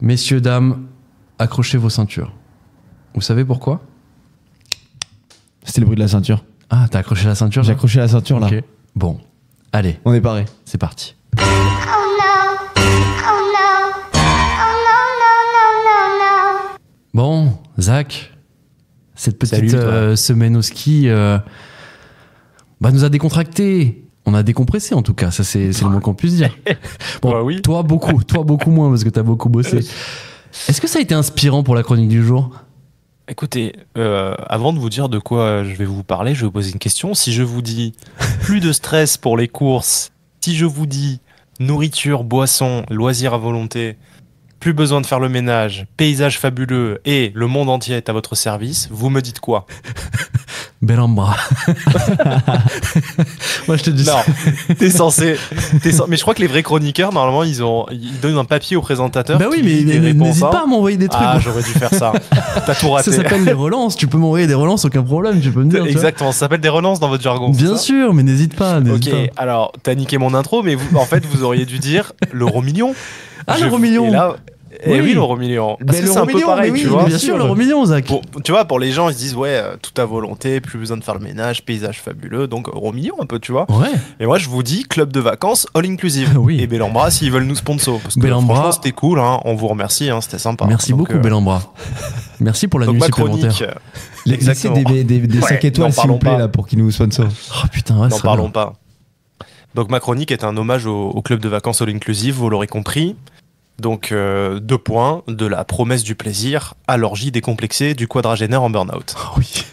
Messieurs, dames, accrochez vos ceintures. Vous savez pourquoi ? C'était le bruit de la ceinture. Ah, t'as accroché la ceinture ? J'ai accroché la ceinture là. Ok. Bon, allez, On est paré. c'est parti. Oh no. Oh no. Oh no, no, no, no, no. Bon, Zach, cette petite Salut, toi. semaine au ski nous a décontracté. On a décompressé en tout cas, ça c'est le mot qu'on puisse dire. Bon, Bah oui. toi beaucoup moins parce que t'as beaucoup bossé. Est-ce que ça a été inspirant pour la chronique du jour ? Écoutez, avant de vous dire de quoi je vais vous parler, je vais vous poser une question. Si je vous dis plus de stress pour les courses, si je vous dis nourriture, boisson, loisirs à volonté, plus besoin de faire le ménage, paysage fabuleux et le monde entier est à votre service, vous me dites quoi ? Belambra. Moi je te dis Non, ça. Mais je crois que les vrais chroniqueurs, normalement, ils donnent un papier au présentateur. Bah oui, qui mais lit des réponses, n'hésite hein. pas à m'envoyer des trucs. Ah, j'aurais dû faire ça. T'as tout raté. Ça s'appelle des relances, tu peux m'envoyer des relances, aucun problème, tu peux me dire. tu vois. Exactement, ça s'appelle des relances dans votre jargon. Bien c'est ça sûr, mais n'hésite pas. Ok, alors t'as niqué mon intro, mais en fait vous auriez dû dire l'euro million. Ah, l'euro million. Et là, Oui. oui, l'euro million. Parce Mais que c'est l'euro un peu million, pareil, mais oui, tu vois. Bien sûr, l'euro million, Zach. Tu vois, pour les gens, ils se disent ouais, tout à volonté, plus besoin de faire le ménage, paysage fabuleux, donc euro million un peu, tu vois. Ouais. Et moi, je vous dis club de vacances all inclusive. Oui. Et Belambra, s'ils veulent nous sponsor, parce que Belambra. franchement, c'était cool, hein. On vous remercie, hein, c'était sympa. Merci Donc, beaucoup, Belambra. Merci pour la Donc nuit ma supplémentaire. chronique, Laissez des 5 Ouais, étoiles n'en s'il vous parlons plaît pas. là pour qu'ils nous sponsorent. Oh putain, ouais, n'en ça parlons va. pas. Donc ma chronique est un hommage au club de vacances all inclusive, vous l'aurez compris. Donc 2 points, de la promesse du plaisir à l'orgie décomplexée du quadragénaire en burn-out. Oh, oui.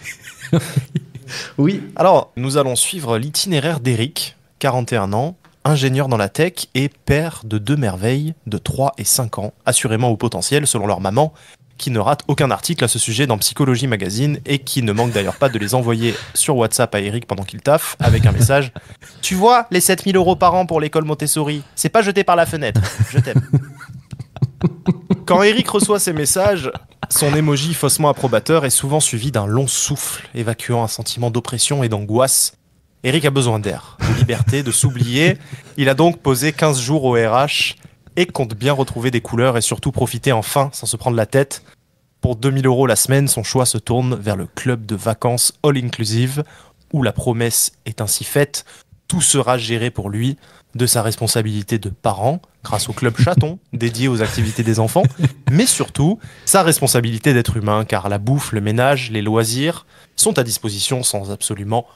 Oui. Alors, nous allons suivre l'itinéraire d'Eric, 41 ans, ingénieur dans la tech et père de 2 merveilles de 3 et 5 ans, assurément au potentiel selon leur maman, qui ne rate aucun article à ce sujet dans Psychologie Magazine et qui ne manque d'ailleurs pas de les envoyer sur WhatsApp à Eric pendant qu'il taffe avec un message « Tu vois, les 7 000 € par an pour l'école Montessori, c'est pas jeté par la fenêtre, je t'aime ». Quand Eric reçoit ces messages, son émoji faussement approbateur est souvent suivi d'un long souffle, évacuant un sentiment d'oppression et d'angoisse. Eric a besoin d'air, de liberté, de s'oublier. Il a donc posé 15 jours au RH et compte bien retrouver des couleurs et surtout profiter enfin sans se prendre la tête. Pour 2 000 € la semaine, son choix se tourne vers le club de vacances all inclusive, où la promesse est ainsi faite, tout sera géré pour lui, de sa responsabilité de parent, grâce au club chaton, dédié aux activités des enfants, mais surtout sa responsabilité d'être humain, car la bouffe, le ménage, les loisirs sont à disposition sans absolument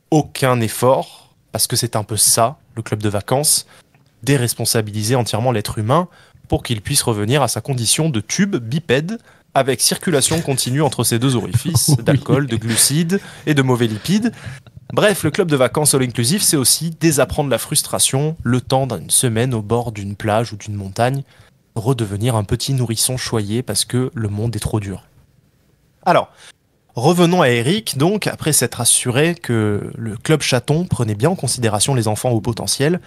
aucun effort, parce que c'est un peu ça, le club de vacances, déresponsabiliser entièrement l'être humain pour qu'il puisse revenir à sa condition de tube bipède, avec circulation continue entre ses 2 orifices, Oui. d'alcool, de glucides et de mauvais lipides. Bref, le club de vacances all inclusive, c'est aussi désapprendre la frustration, le temps d'une semaine au bord d'une plage ou d'une montagne, redevenir un petit nourrisson choyé parce que le monde est trop dur. Alors, revenons à Eric, donc, après s'être assuré que le club chaton prenait bien en considération les enfants au potentiel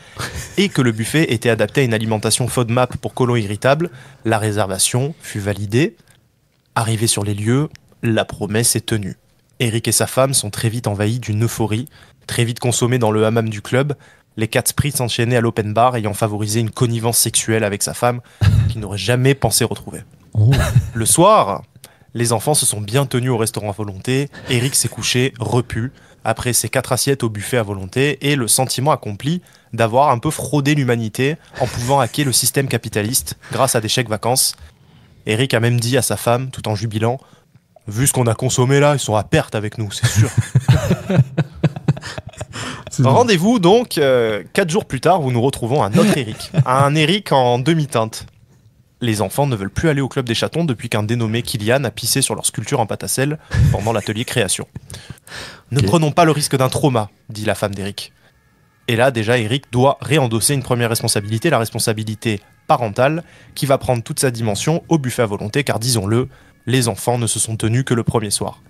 et que le buffet était adapté à une alimentation FODMAP pour colons irritables, la réservation fut validée. Arrivé sur les lieux, la promesse est tenue. Eric et sa femme sont très vite envahis d'une euphorie, très vite consommés dans le hammam du club, les 4 spritz enchaînés à l'open bar ayant favorisé une connivence sexuelle avec sa femme qu'il n'aurait jamais pensé retrouver. Oh. Le soir, les enfants se sont bien tenus au restaurant à volonté, Eric s'est couché, repu, après ses 4 assiettes au buffet à volonté, et le sentiment accompli d'avoir un peu fraudé l'humanité en pouvant hacker le système capitaliste grâce à des chèques vacances. Eric a même dit à sa femme, tout en jubilant, « Vu ce qu'on a consommé là, ils sont à perte avec nous, c'est sûr. » Rendez-vous donc, 4 jours plus tard, où nous retrouvons un autre Eric. Un Eric en demi-teinte. Les enfants ne veulent plus aller au club des chatons depuis qu'un dénommé Kylian a pissé sur leur sculpture en pâte à sel pendant l'atelier création. Ne Ok. prenons pas le risque d'un trauma, dit la femme d'Eric. Et là, déjà, Eric doit réendosser une première responsabilité, la responsabilité parentale, qui va prendre toute sa dimension au buffet à volonté, car disons-le, les enfants ne se sont tenus que le premier soir.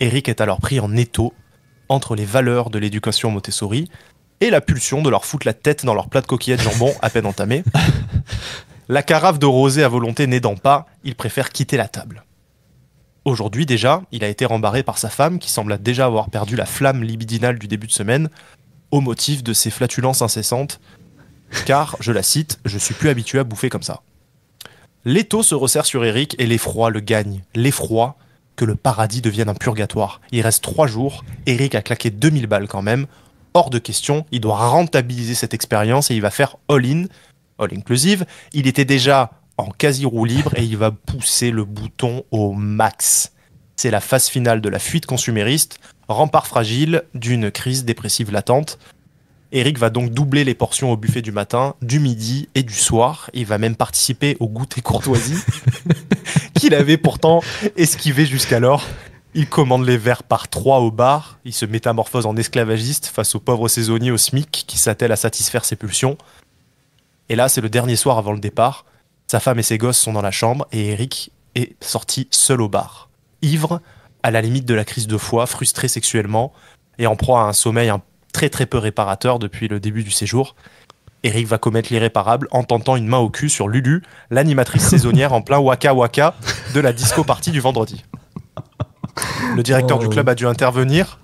Eric est alors pris en étau entre les valeurs de l'éducation Montessori et la pulsion de leur foutre la tête dans leur plat de coquillettes jambon à peine entamé. La carafe de rosé à volonté n'aidant pas, il préfère quitter la table. Aujourd'hui déjà, il a été rembarré par sa femme qui semble déjà avoir perdu la flamme libidinale du début de semaine au motif de ses flatulences incessantes, car, je la cite, « Je suis plus habitué à bouffer comme ça ». L'étau se resserre sur Eric et l'effroi le gagne. L'effroi que le paradis devienne un purgatoire. Il reste 3 jours, Eric a claqué 2000 balles quand même. Hors de question, il doit rentabiliser cette expérience et il va faire all inclusive. Il était déjà en quasi roue libre et il va pousser le bouton au max. C'est la phase finale de la fuite consumériste, rempart fragile d'une crise dépressive latente. Eric va donc doubler les portions au buffet du matin, du midi et du soir. Il va même participer au goûter courtoisie qu'il avait pourtant esquivé jusqu'alors. Il commande les verres par 3 au bar. Il se métamorphose en esclavagiste face aux pauvres saisonniers au SMIC qui s'attellent à satisfaire ses pulsions. Et là, c'est le dernier soir avant le départ. Sa femme et ses gosses sont dans la chambre et Eric est sorti seul au bar. Ivre, à la limite de la crise de foie, frustré sexuellement et en proie à un sommeil très très peu réparateur depuis le début du séjour. Eric va commettre l'irréparable en tentant une main au cul sur Lulu, l'animatrice saisonnière en plein waka waka de la disco party du vendredi. Le directeur du club a dû intervenir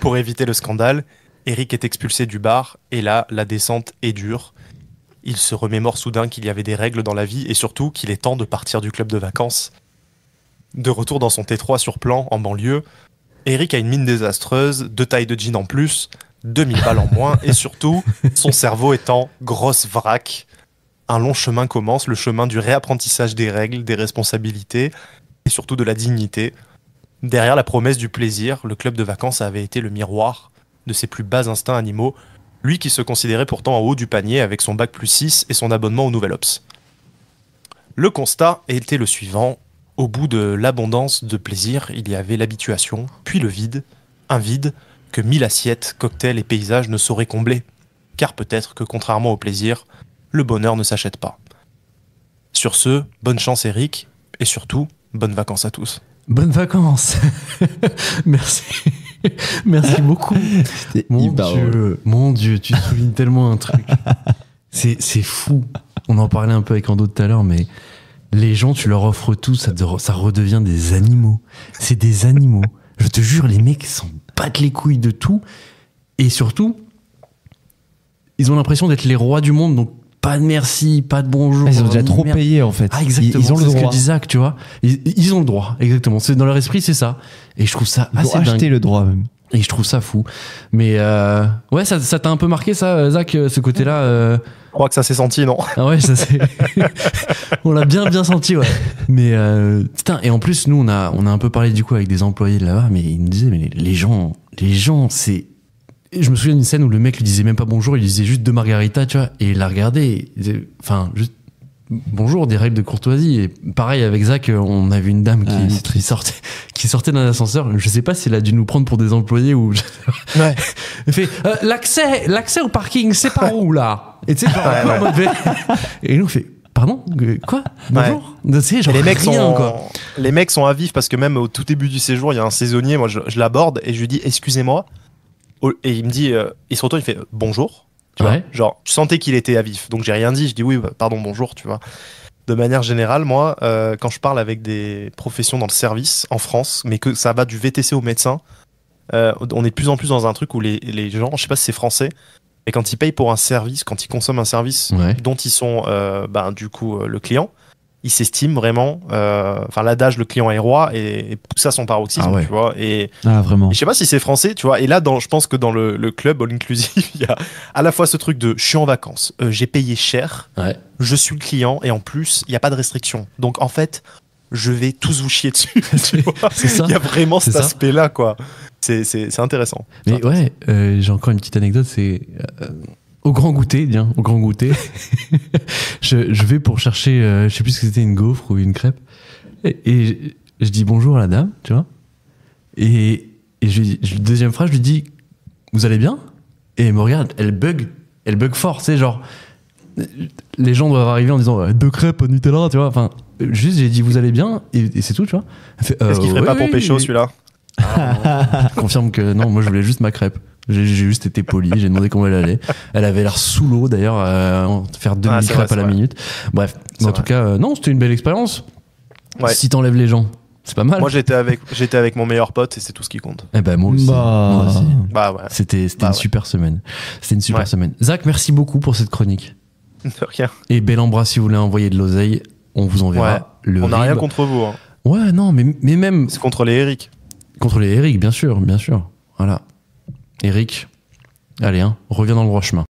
pour éviter le scandale. Eric est expulsé du bar et là, la descente est dure. Il se remémore soudain qu'il y avait des règles dans la vie et surtout qu'il est temps de partir du club de vacances. De retour dans son T3 sur plan en banlieue, Eric a une mine désastreuse, 2 tailles de jean en plus, 2000 balles en moins et surtout, son cerveau est en grosse vrac. Un long chemin commence, le chemin du réapprentissage des règles, des responsabilités et surtout de la dignité. Derrière la promesse du plaisir, le club de vacances avait été le miroir de ses plus bas instincts animaux, lui qui se considérait pourtant en haut du panier avec son bac+6 et son abonnement au Nouvel Obs. Le constat était le suivant. Au bout de l'abondance de plaisir, il y avait l'habituation, puis le vide, un vide que 1000 assiettes, cocktails et paysages ne sauraient combler. Car peut-être que contrairement au plaisir, le bonheur ne s'achète pas. Sur ce, bonne chance Eric, et surtout, bonnes vacances à tous. Bonnes vacances. Merci. Merci beaucoup. Mon Dieu, tu soulignes tellement un truc. C'est fou. On en parlait un peu avec Ando tout à l'heure, mais les gens, tu leur offres tout, ça redevient des animaux. C'est des animaux. Je te jure, les mecs s'en battent les couilles de tout. Et surtout, ils ont l'impression d'être les rois du monde, donc pas de merci, pas de bonjour. Ils ont déjà trop payé en fait. Ah, exactement. Ils ont le droit. C'est ce que dit Zach, tu vois. Ils ont le droit, exactement. C'est dans leur esprit, c'est ça. Et je trouve ça Ils assez ont acheté dingue. le droit même. Et je trouve ça fou. Mais ouais, ça t'a un peu marqué ça, Zach, ce côté-là. Je crois que ça s'est senti, non? Ah ouais, ça c'est. On l'a bien senti, ouais. Mais putain, et en plus, nous, on a un peu parlé du coup avec des employés de là-bas, mais ils nous disaient, mais les gens, c'est. Je me souviens d'une scène où le mec lui disait même pas bonjour, il disait juste 2 margaritas, tu vois, et il la regardait, il disait, enfin, juste bonjour, des règles de courtoisie. Et pareil avec Zach, on a vu une dame qui sortait d'un ascenseur. Je sais pas si elle a dû nous prendre pour des employés ou. Ouais. Elle fait l'accès au parking, c'est par où là? Et tu sais, genre, en mode et nous on fait pardon, quoi, bonjour. Tu sais, genre, les mecs rien, quoi. Les mecs sont à vif parce que même au tout début du séjour, il y a un saisonnier. Moi, je l'aborde et je lui dis excusez-moi. Et il me dit, il se retourne, il fait bonjour. Tu vois, genre, je sentais qu'il était à vif, donc j'ai rien dit. Je dis oui, pardon, bonjour, tu vois. De manière générale, moi, quand je parle avec des professions dans le service en France, mais que ça va du VTC au médecin, on est de plus en plus dans un truc où les gens, je sais pas si c'est français, mais quand ils payent pour un service, quand ils consomment un service dont ils sont, du coup, le client, ils s'estiment vraiment, l'adage le client est roi et pousse à son paroxysme, tu vois. Vraiment. Et je sais pas si c'est français, tu vois. Et là, je pense que dans le club all inclusive, il y a à la fois ce truc de je suis en vacances, j'ai payé cher, je suis le client et en plus, il n'y a pas de restriction. Donc en fait, je vais tous vous chier dessus. Tu vois. C'est ça. Il y a vraiment cet aspect-là, quoi. C'est intéressant. Mais j'ai encore une petite anecdote, c'est. Au grand goûter, je vais pour chercher, je sais plus ce que c'était, une gaufre ou une crêpe, et je dis bonjour à la dame, tu vois, et deuxième phrase, je lui dis vous allez bien, et elle me regarde, elle bug fort, tu sais, genre les gens doivent arriver en disant 2 crêpes au Nutella, tu vois, enfin juste j'ai dit vous allez bien et c'est tout, tu vois. Est-ce qu'il ferait pas pour pécho celui-là? Je confirme que non, moi je voulais juste ma crêpe. J'ai juste été poli, j'ai demandé comment elle allait. Elle avait l'air sous l'eau d'ailleurs, faire 2000 crêpes à la minute. Bref, en tout cas, non, c'était une belle expérience. Ouais. Si t'enlèves les gens, c'est pas mal. Moi j'étais avec mon meilleur pote et c'est tout ce qui compte. Eh ben moi aussi. Moi aussi. Bah ouais. C'était une super semaine. C'était une super semaine. Zach, merci beaucoup pour cette chronique. De rien. Et bel embrasse si vous voulez envoyer de l'oseille. on vous enverra Ouais. le On n'a rien RIB. contre vous. Hein. Ouais, non, mais même C'est contre les Eric. contre les Eric, bien sûr, bien sûr. Voilà. Eric, allez, hein, reviens dans le droit chemin.